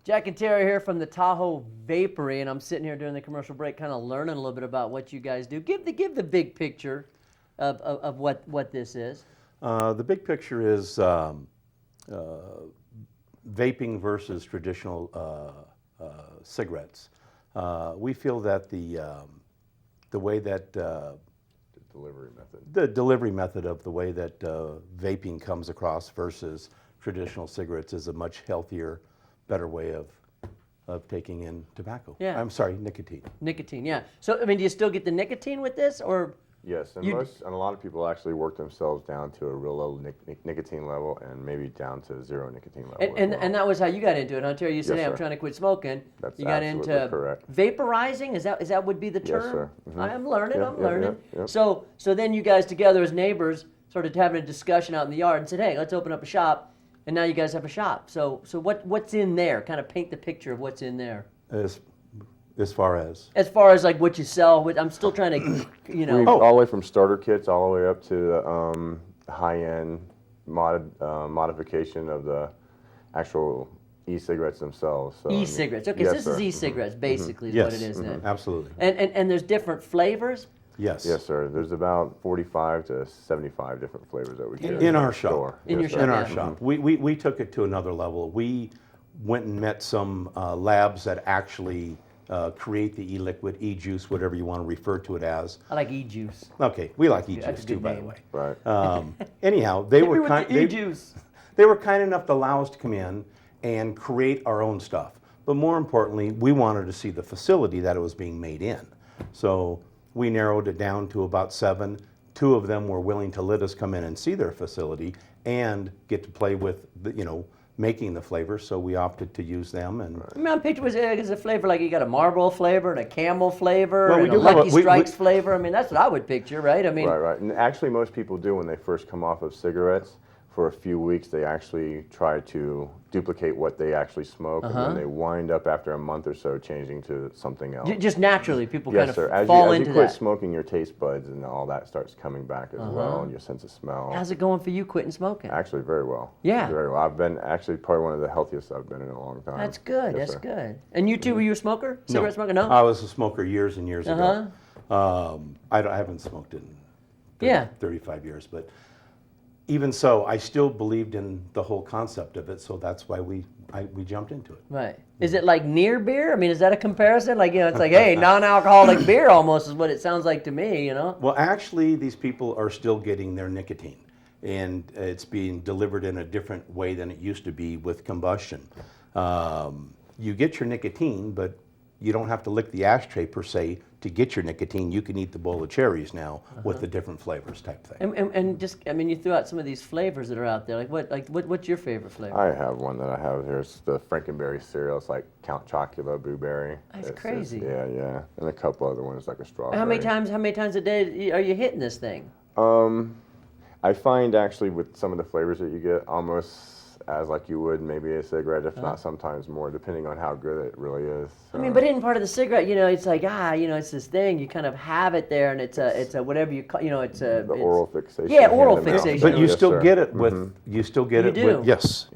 Jack and Terry here from the Tahoe Vapory, and I'm sitting here during the commercial break kind of learning a little bit about what you guys do. Give the big picture of what this is. The big picture is vaping versus traditional cigarettes. We feel that the way that the delivery method of the way that vaping comes across versus traditional cigarettes is a much healthier, better way of taking in tobacco. Yeah. I'm sorry, nicotine. Nicotine, yeah. So, I mean, do you still get the nicotine with this, or? Yes, and a lot of people actually work themselves down to a real low nicotine level and maybe down to zero nicotine level. And that was how you got into it, huh, Terry? You said, Yes, hey, I'm sir. trying to quit smoking. That's you got absolutely into correct. vaporizing? Is that would be the term? Yes, sir. Mm-hmm. I'm learning. Yep, I'm yep, learning. yep. So then you guys together as neighbors started having a discussion out in the yard and said, hey, let's open up a shop. And now you guys have a shop. So what's in there? Kind of paint the picture of what's in there. As far as like what you sell, I'm still trying to, All the way from starter kits all the way up to high-end modification of the actual e-cigarettes themselves. So, e-cigarettes. Okay, yes, so this is sir. e-cigarettes basically is yes, what it is then. absolutely. And there's different flavors? Yes. Yes, sir. There's about 45 to 75 different flavors that we carry In our the store. shop. In your Yes, sir. shop, In our yeah. shop. We took it to another level. We went and met some labs that actually create the e-liquid, e-juice, whatever you want to refer to it as. I like e-juice. Okay, we like That's e-juice a too, good by the name. way. Right. Anyhow, they were e-juice. they were kind enough to allow us to come in and create our own stuff. But more importantly, we wanted to see the facility that it was being made in. So we narrowed it down to about 7. 2 of them were willing to let us come in and see their facility and get to play with making the flavors, so we opted to use them. And I mean, I'm picturing is a flavor like you got a Marlboro flavor and a Camel flavor Well, we and a do have Lucky we- Strikes flavor. I mean, that's what I would picture, right? I mean, Right. And actually, most people do when they first come off of cigarettes. For a few weeks, they actually try to duplicate what they actually smoke, and then they wind up after a month or so changing to something else. just naturally, people Yes, kind of sir. As fall you into quit that. smoking, your taste buds and all that starts coming back as well, and your sense of smell. How's it going for you quitting smoking? Actually, very well. Yeah. Very well. I've been actually probably one of the healthiest I've been in a long time. That's good. Yes, That's sir. good. And you too, were you a smoker? Cigarette smoker? No. I was a smoker years and years ago. I haven't smoked in 35 years, but even so, I still believed in the whole concept of it, so that's why we jumped into it. Right. Is it like near beer? I mean, is that a comparison? Like, it's like, hey, non-alcoholic beer almost is what it sounds like to me, Well, actually, these people are still getting their nicotine, and it's being delivered in a different way than it used to be with combustion. You get your nicotine, but you don't have to lick the ashtray per se to get your nicotine. You can eat the bowl of cherries now with the different flavors type thing. And just, I mean, you threw out some of these flavors that are out there. What's your favorite flavor? I have one that I have here. It's the Frankenberry cereal. It's like Count Chocula Blueberry. That's It's crazy. Yeah. And a couple other ones like a strawberry. How many times a day are you hitting this thing? I find actually with some of the flavors that you get almost as like you would maybe a cigarette, if not sometimes more, depending on how good it really is. I mean, but in part of the cigarette, it's like, it's this thing, you kind of have it there, and it's a whatever you call, it's a... The oral fixation. Yeah, oral hand in mouth. fixation. But you Yes, still sir. get it with, you still get You it do? with, yes.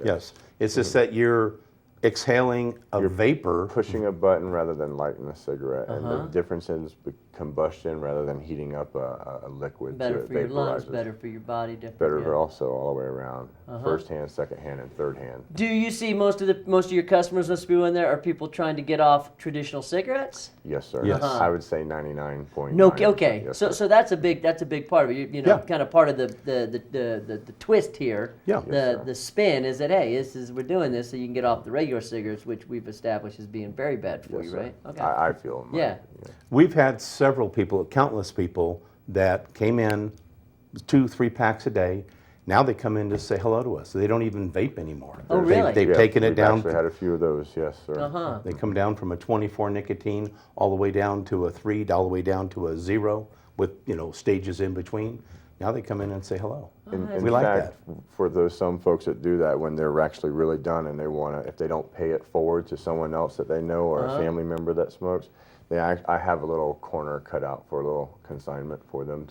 It's just that you're exhaling a vapor. Pushing a button rather than lighting a cigarette, and the difference is combustion rather than heating up a liquid. better to for your lungs, vaporizes. better for your body, different. Better yeah. also all the way around, first hand, second hand, and third hand. Do you see most of your customers must be in there are people trying to get off traditional cigarettes? Yes, sir. Yes. I would say 99.9. No, okay. Yes, so sir. that's a big part of it. Yeah. Kind of part of the twist here. Yeah. Yes, The spin is that hey, we're doing this so you can get off the regular cigarettes, which we've established as being very bad for Yes, you, sir. right? Okay. I feel. Yeah. We've had several people, countless people, that came in 2-3 packs a day. Now they come in to say hello to us. They don't even vape anymore. Oh, really? They've Yeah, taken it we've down. Actually had a few of those. Yes, sir. Uh-huh. They come down from a 24 nicotine all the way down to a 3, all the way down to a 0 with stages in between. Now they come in and say hello. In We like fact, for some folks that do that, when they're actually really done and they want to, if they don't pay it forward to someone else that they know or a family member that smokes, I have a little corner cut out for a little consignment for them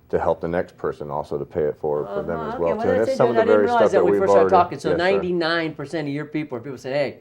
to help the next person also to pay it forward for them as well. Okay, too. And that's it's some of the I didn't very realize stuff that that when we we've first started already. talking. So Yes, sir. 99% of your people are people say, hey,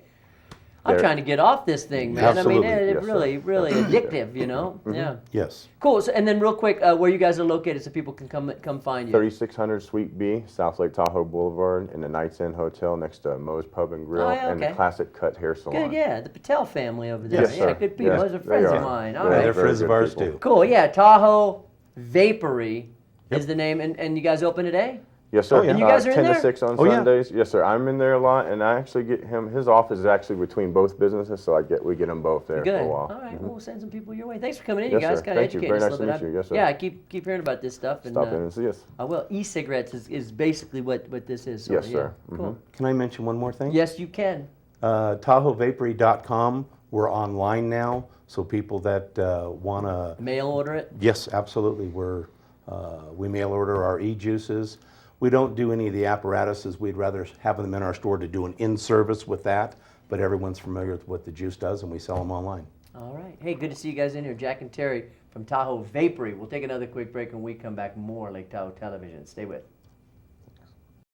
I'm trying to get off this thing, man. Absolutely. I mean, Yes, sir. really addictive, you know? Yeah. Yes. Cool. So, and then real quick, where you guys are located so people can come find you. 3600 Suite B, South Lake Tahoe Boulevard, in the Knights Inn Hotel next to Moe's Pub and Grill, Oh, yeah, and the okay. Classic Cut Hair Salon. Good, yeah. The Patel family over there. Yes, yeah, sir. good people. Yes, Those are they friends of are. mine. All Yeah, right. They're very friends of good ours people. too. Cool. Yeah, Tahoe Vapory is the name. And you guys open today? Yes, sir. Oh, yeah. And you guys are in 10 there? to 6 on Oh, yeah. Sundays. Yes, sir. I'm in there a lot, and I actually get him. His office is actually between both businesses, so we get them both there Good. for a while. All right. We'll send some people your way. Thanks for coming in, Yes, you guys. sir. Kind of Thank you. educating Very us a nice little to bit. meet you. Yes, sir. Yeah, I keep hearing about this stuff. And, Stop in and see us. I will. E-cigarettes is basically what this is. Yes, yeah. sir. Cool. Can I mention one more thing? Yes, you can. TahoeVapory.com. We're online now, so people that want to. Mail order it. Yes, absolutely. We mail order our e-juices. We don't do any of the apparatuses. We'd rather have them in our store to do an in-service with that, but everyone's familiar with what the juice does, and we sell them online. All right. Hey, good to see you guys in here. Jack and Terry from Tahoe Vapory. We'll take another quick break, and when we come back, more Lake Tahoe Television. Stay with.